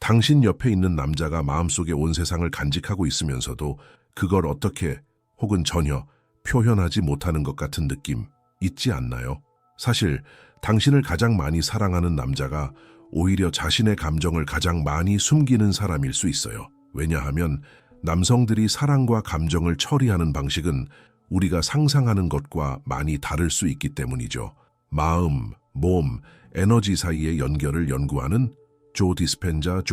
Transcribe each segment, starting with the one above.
당신 옆에 있는 남자가 마음속에 온 세상을 간직하고 있으면서도 그걸 어떻게 혹은 전혀 표현하지 못하는 것 같은 느낌 있지 않나요? 사실 당신을 가장 많이 사랑하는 남자가 오히려 자신의 감정을 가장 많이 숨기는 사람일 수 있어요. 왜냐하면 남성들이 사랑과 감정을 처리하는 방식은 우리가 상상하는 것과 많이 다를 수 있기 때문이죠. 마음, 몸, 에너지 사이의 연결을 연구하는 조 디스펜자는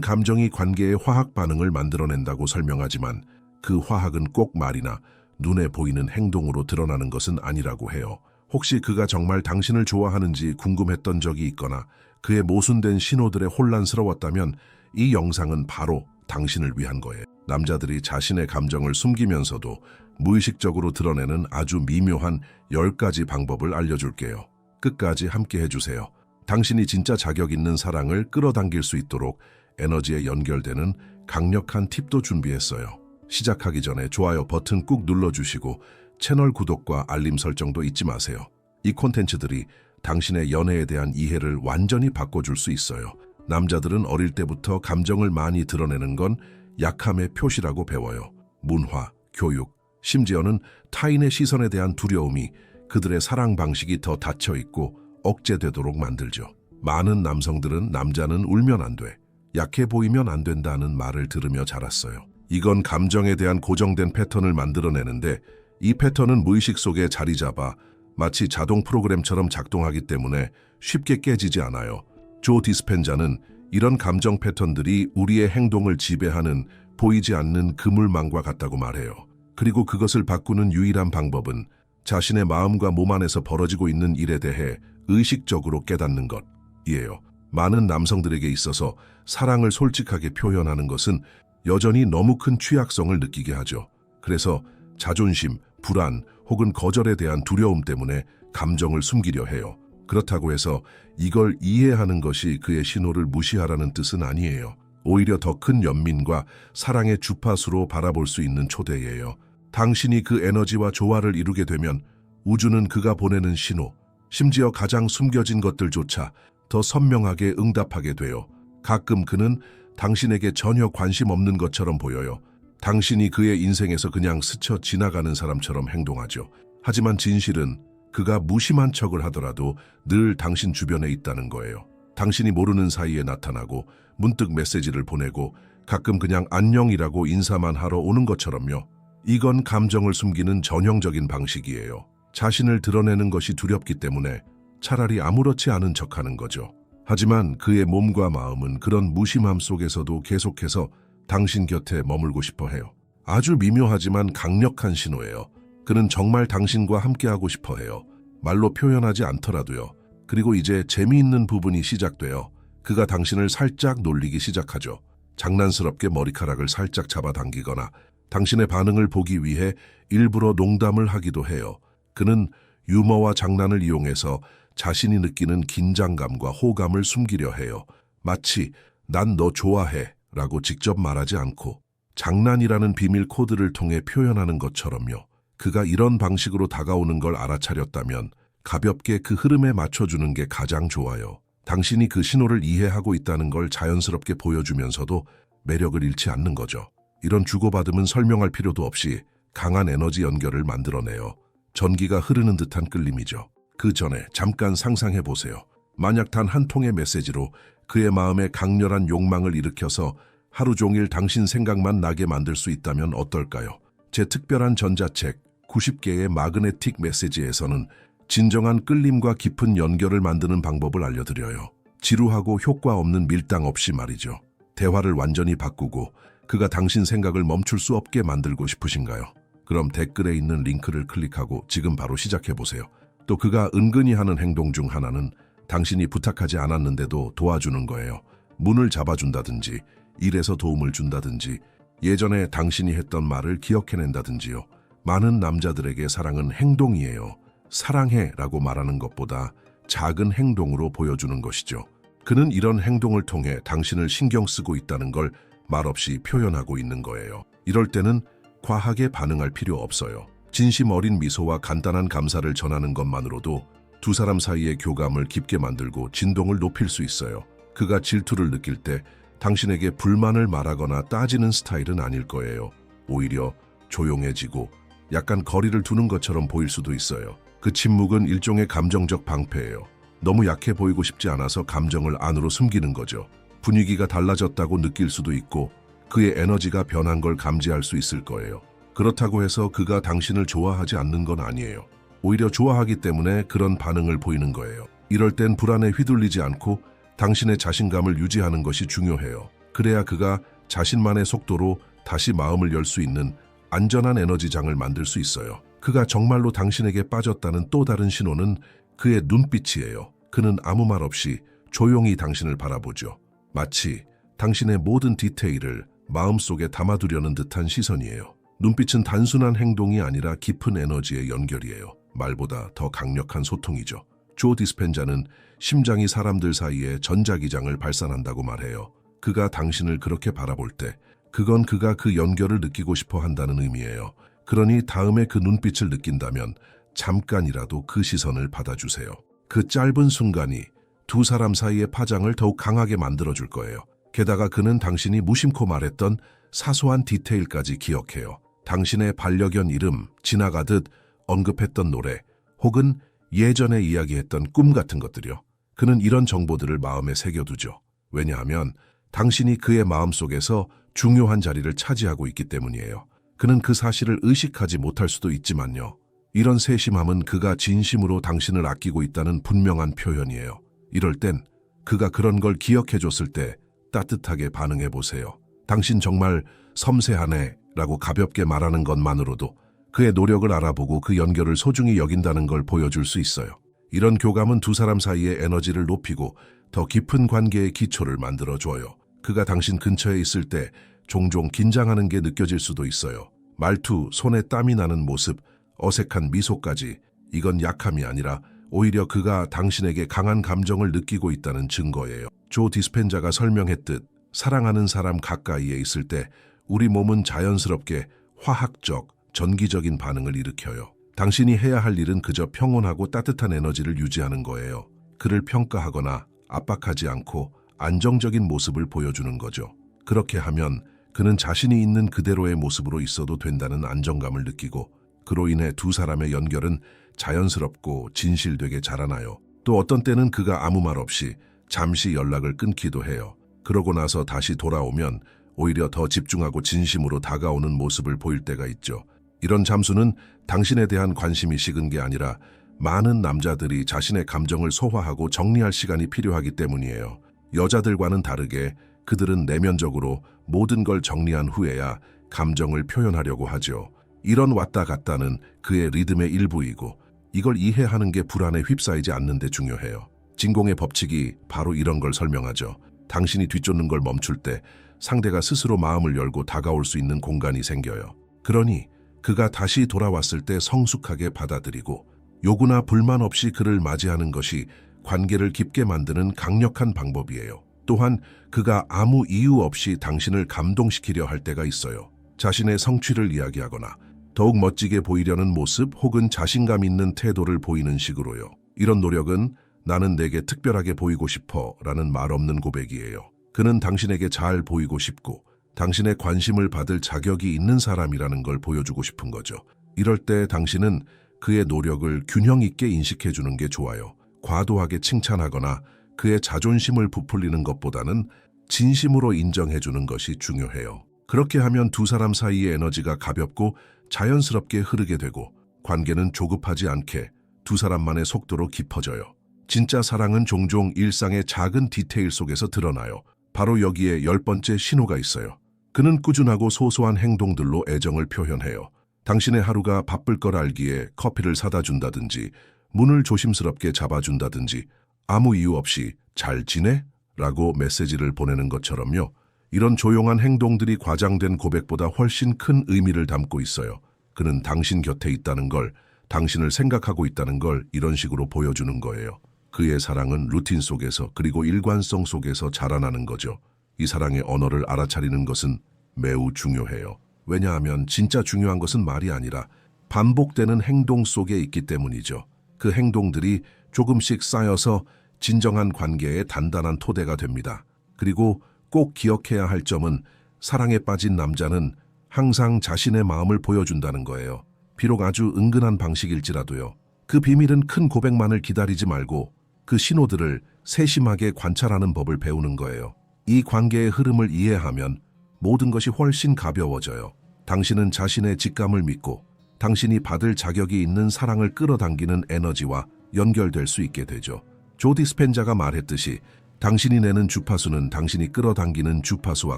감정이 관계의 화학 반응을 만들어낸다고 설명하지만 그 화학은 꼭 말이나 눈에 보이는 행동으로 드러나는 것은 아니라고 해요. 혹시 그가 정말 당신을 좋아하는지 궁금했던 적이 있거나 그의 모순된 신호들에 혼란스러웠다면 이 영상은 바로 당신을 위한 거예요. 남자들이 자신의 감정을 숨기면서도 무의식적으로 드러내는 아주 미묘한 10가지 방법을 알려줄게요. 끝까지 함께 해주세요. 당신이 진짜 자격 있는 사랑을 끌어당길 수 있도록 에너지에 연결되는 강력한 팁도 준비했어요. 시작하기 전에 좋아요 버튼 꾹 눌러주시고 채널 구독과 알림 설정도 잊지 마세요. 이 콘텐츠들이 당신의 연애에 대한 이해를 완전히 바꿔줄 수 있어요. 남자들은 어릴 때부터 감정을 많이 드러내는 건 약함의 표시라고 배워요. 문화, 교육, 심지어는 타인의 시선에 대한 두려움이 그들의 사랑 방식이 더 닫혀있고 억제되도록 만들죠. 많은 남성들은 남자는 울면 안 돼, 약해 보이면 안 된다는 말을 들으며 자랐어요. 이건 감정에 대한 고정된 패턴을 만들어내는데 이 패턴은 무의식 속에 자리 잡아 마치 자동 프로그램처럼 작동하기 때문에 쉽게 깨지지 않아요. 조 디스펜자는 이런 감정 패턴들이 우리의 행동을 지배하는 보이지 않는 그물망과 같다고 말해요. 그리고 그것을 바꾸는 유일한 방법은 자신의 마음과 몸 안에서 벌어지고 있는 일에 대해 의식적으로 깨닫는 것이에요. 많은 남성들에게 있어서 사랑을 솔직하게 표현하는 것은 여전히 너무 큰 취약성을 느끼게 하죠. 그래서 자존심, 불안 혹은 거절에 대한 두려움 때문에 감정을 숨기려 해요. 그렇다고 해서 이걸 이해하는 것이 그의 신호를 무시하라는 뜻은 아니에요. 오히려 더 큰 연민과 사랑의 주파수로 바라볼 수 있는 초대예요. 당신이 그 에너지와 조화를 이루게 되면 우주는 그가 보내는 신호, 심지어 가장 숨겨진 것들조차 더 선명하게 응답하게 돼요. 가끔 그는 당신에게 전혀 관심 없는 것처럼 보여요. 당신이 그의 인생에서 그냥 스쳐 지나가는 사람처럼 행동하죠. 하지만 진실은 그가 무심한 척을 하더라도 늘 당신 주변에 있다는 거예요. 당신이 모르는 사이에 나타나고 문득 메시지를 보내고 가끔 그냥 안녕이라고 인사만 하러 오는 것처럼요. 이건 감정을 숨기는 전형적인 방식이에요. 자신을 드러내는 것이 두렵기 때문에 차라리 아무렇지 않은 척하는 거죠. 하지만 그의 몸과 마음은 그런 무심함 속에서도 계속해서 당신 곁에 머물고 싶어 해요. 아주 미묘하지만 강력한 신호예요. 그는 정말 당신과 함께하고 싶어 해요. 말로 표현하지 않더라도요. 그리고 이제 재미있는 부분이 시작돼요. 그가 당신을 살짝 놀리기 시작하죠. 장난스럽게 머리카락을 살짝 잡아당기거나 당신의 반응을 보기 위해 일부러 농담을 하기도 해요. 그는 유머와 장난을 이용해서 자신이 느끼는 긴장감과 호감을 숨기려 해요. 마치 난 너 좋아해 라고 직접 말하지 않고 장난이라는 비밀 코드를 통해 표현하는 것처럼요. 그가 이런 방식으로 다가오는 걸 알아차렸다면 가볍게 그 흐름에 맞춰주는 게 가장 좋아요. 당신이 그 신호를 이해하고 있다는 걸 자연스럽게 보여주면서도 매력을 잃지 않는 거죠. 이런 주고받음은 설명할 필요도 없이 강한 에너지 연결을 만들어내요. 전기가 흐르는 듯한 끌림이죠. 그 전에 잠깐 상상해 보세요. 만약 단 한 통의 메시지로 그의 마음에 강렬한 욕망을 일으켜서 하루 종일 당신 생각만 나게 만들 수 있다면 어떨까요? 제 특별한 전자책 90개의 마그네틱 메시지에서는 진정한 끌림과 깊은 연결을 만드는 방법을 알려드려요. 지루하고 효과 없는 밀당 없이 말이죠. 대화를 완전히 바꾸고 그가 당신 생각을 멈출 수 없게 만들고 싶으신가요? 그럼 댓글에 있는 링크를 클릭하고 지금 바로 시작해보세요. 또 그가 은근히 하는 행동 중 하나는 당신이 부탁하지 않았는데도 도와주는 거예요. 문을 잡아준다든지 일에서 도움을 준다든지 예전에 당신이 했던 말을 기억해낸다든지요. 많은 남자들에게 사랑은 행동이에요. 사랑해 라고 말하는 것보다 작은 행동으로 보여주는 것이죠. 그는 이런 행동을 통해 당신을 신경 쓰고 있다는 걸 말없이 표현하고 있는 거예요. 이럴 때는 과하게 반응할 필요 없어요. 진심 어린 미소와 간단한 감사를 전하는 것만으로도 두 사람 사이의 교감을 깊게 만들고 진동을 높일 수 있어요. 그가 질투를 느낄 때 당신에게 불만을 말하거나 따지는 스타일은 아닐 거예요. 오히려 조용해지고 약간 거리를 두는 것처럼 보일 수도 있어요. 그 침묵은 일종의 감정적 방패예요. 너무 약해 보이고 싶지 않아서 감정을 안으로 숨기는 거죠. 분위기가 달라졌다고 느낄 수도 있고 그의 에너지가 변한 걸 감지할 수 있을 거예요. 그렇다고 해서 그가 당신을 좋아하지 않는 건 아니에요. 오히려 좋아하기 때문에 그런 반응을 보이는 거예요. 이럴 땐 불안에 휘둘리지 않고 당신의 자신감을 유지하는 것이 중요해요. 그래야 그가 자신만의 속도로 다시 마음을 열 수 있는 안전한 에너지장을 만들 수 있어요. 그가 정말로 당신에게 빠졌다는 또 다른 신호는 그의 눈빛이에요. 그는 아무 말 없이 조용히 당신을 바라보죠. 마치 당신의 모든 디테일을 마음속에 담아두려는 듯한 시선이에요. 눈빛은 단순한 행동이 아니라 깊은 에너지의 연결이에요. 말보다 더 강력한 소통이죠. 조 디스펜자는 심장이 사람들 사이에 전자기장을 발산한다고 말해요. 그가 당신을 그렇게 바라볼 때 그건 그가 그 연결을 느끼고 싶어 한다는 의미예요. 그러니 다음에 그 눈빛을 느낀다면 잠깐이라도 그 시선을 받아주세요. 그 짧은 순간이 두 사람 사이의 파장을 더욱 강하게 만들어줄 거예요. 게다가 그는 당신이 무심코 말했던 사소한 디테일까지 기억해요. 당신의 반려견 이름, 지나가듯 언급했던 노래, 혹은 예전에 이야기했던 꿈 같은 것들이요. 그는 이런 정보들을 마음에 새겨두죠. 왜냐하면 당신이 그의 마음속에서 중요한 자리를 차지하고 있기 때문이에요. 그는 그 사실을 의식하지 못할 수도 있지만요. 이런 세심함은 그가 진심으로 당신을 아끼고 있다는 분명한 표현이에요. 이럴 땐 그가 그런 걸 기억해줬을 때 따뜻하게 반응해보세요. 당신 정말 섬세하네 라고 가볍게 말하는 것만으로도 그의 노력을 알아보고 그 연결을 소중히 여긴다는 걸 보여줄 수 있어요. 이런 교감은 두 사람 사이의 에너지를 높이고 더 깊은 관계의 기초를 만들어줘요. 그가 당신 근처에 있을 때 종종 긴장하는 게 느껴질 수도 있어요. 말투, 손에 땀이 나는 모습, 어색한 미소까지. 이건 약함이 아니라 오히려 그가 당신에게 강한 감정을 느끼고 있다는 증거예요. 조 디스펜자가 설명했듯 사랑하는 사람 가까이에 있을 때 우리 몸은 자연스럽게 화학적, 전기적인 반응을 일으켜요. 당신이 해야 할 일은 그저 평온하고 따뜻한 에너지를 유지하는 거예요. 그를 평가하거나 압박하지 않고 안정적인 모습을 보여주는 거죠. 그렇게 하면 그는 자신이 있는 그대로의 모습으로 있어도 된다는 안정감을 느끼고 그로 인해 두 사람의 연결은 자연스럽고 진실되게 자라나요. 또 어떤 때는 그가 아무 말 없이 잠시 연락을 끊기도 해요. 그러고 나서 다시 돌아오면 오히려 더 집중하고 진심으로 다가오는 모습을 보일 때가 있죠. 이런 잠수는 당신에 대한 관심이 식은 게 아니라 많은 남자들이 자신의 감정을 소화하고 정리할 시간이 필요하기 때문이에요. 여자들과는 다르게 그들은 내면적으로 모든 걸 정리한 후에야 감정을 표현하려고 하죠. 이런 왔다 갔다는 그의 리듬의 일부이고 이걸 이해하는 게 불안에 휩싸이지 않는 데 중요해요. 진공의 법칙이 바로 이런 걸 설명하죠. 당신이 뒤쫓는 걸 멈출 때 상대가 스스로 마음을 열고 다가올 수 있는 공간이 생겨요. 그러니 그가 다시 돌아왔을 때 성숙하게 받아들이고 요구나 불만 없이 그를 맞이하는 것이 관계를 깊게 만드는 강력한 방법이에요. 또한 그가 아무 이유 없이 당신을 감동시키려 할 때가 있어요. 자신의 성취를 이야기하거나 더욱 멋지게 보이려는 모습 혹은 자신감 있는 태도를 보이는 식으로요. 이런 노력은 나는 내게 특별하게 보이고 싶어 라는 말 없는 고백이에요. 그는 당신에게 잘 보이고 싶고 당신의 관심을 받을 자격이 있는 사람이라는 걸 보여주고 싶은 거죠. 이럴 때 당신은 그의 노력을 균형 있게 인식해 주는 게 좋아요. 과도하게 칭찬하거나 그의 자존심을 부풀리는 것보다는 진심으로 인정해 주는 것이 중요해요. 그렇게 하면 두 사람 사이의 에너지가 가볍고 자연스럽게 흐르게 되고 관계는 조급하지 않게 두 사람만의 속도로 깊어져요. 진짜 사랑은 종종 일상의 작은 디테일 속에서 드러나요. 바로 여기에 10번째 신호가 있어요. 그는 꾸준하고 소소한 행동들로 애정을 표현해요. 당신의 하루가 바쁠 걸 알기에 커피를 사다 준다든지 문을 조심스럽게 잡아준다든지 아무 이유 없이 잘 지내? 라고 메시지를 보내는 것처럼요. 이런 조용한 행동들이 과장된 고백보다 훨씬 큰 의미를 담고 있어요. 그는 당신 곁에 있다는 걸, 당신을 생각하고 있다는 걸 이런 식으로 보여주는 거예요. 그의 사랑은 루틴 속에서 그리고 일관성 속에서 자라나는 거죠. 이 사랑의 언어를 알아차리는 것은 매우 중요해요. 왜냐하면 진짜 중요한 것은 말이 아니라 반복되는 행동 속에 있기 때문이죠. 그 행동들이 조금씩 쌓여서 진정한 관계의 단단한 토대가 됩니다. 그리고 꼭 기억해야 할 점은 사랑에 빠진 남자는 항상 자신의 마음을 보여준다는 거예요. 비록 아주 은근한 방식일지라도요. 그 비밀은 큰 고백만을 기다리지 말고 그 신호들을 세심하게 관찰하는 법을 배우는 거예요. 이 관계의 흐름을 이해하면 모든 것이 훨씬 가벼워져요. 당신은 자신의 직감을 믿고 당신이 받을 자격이 있는 사랑을 끌어당기는 에너지와 연결될 수 있게 되죠. 조 디스펜자가 말했듯이 당신이 내는 주파수는 당신이 끌어당기는 주파수와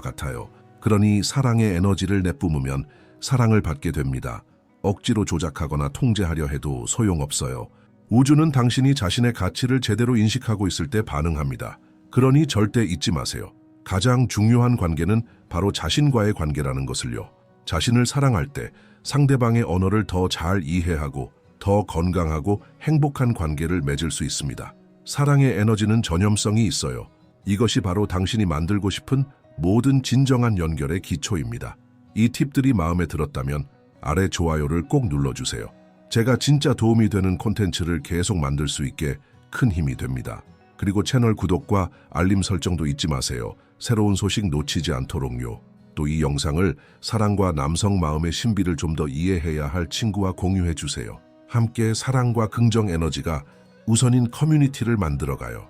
같아요. 그러니 사랑의 에너지를 내뿜으면 사랑을 받게 됩니다. 억지로 조작하거나 통제하려 해도 소용없어요. 우주는 당신이 자신의 가치를 제대로 인식하고 있을 때 반응합니다. 그러니 절대 잊지 마세요. 가장 중요한 관계는 바로 자신과의 관계라는 것을요. 자신을 사랑할 때 상대방의 언어를 더 잘 이해하고 더 건강하고 행복한 관계를 맺을 수 있습니다. 사랑의 에너지는 전염성이 있어요. 이것이 바로 당신이 만들고 싶은 모든 진정한 연결의 기초입니다. 이 팁들이 마음에 들었다면 아래 좋아요를 꼭 눌러주세요. 제가 진짜 도움이 되는 콘텐츠를 계속 만들 수 있게 큰 힘이 됩니다. 그리고 채널 구독과 알림 설정도 잊지 마세요. 새로운 소식 놓치지 않도록요. 또 이 영상을 사랑과 남성 마음의 신비를 좀 더 이해해야 할 친구와 공유해 주세요. 함께 사랑과 긍정 에너지가 우선인 커뮤니티를 만들어가요.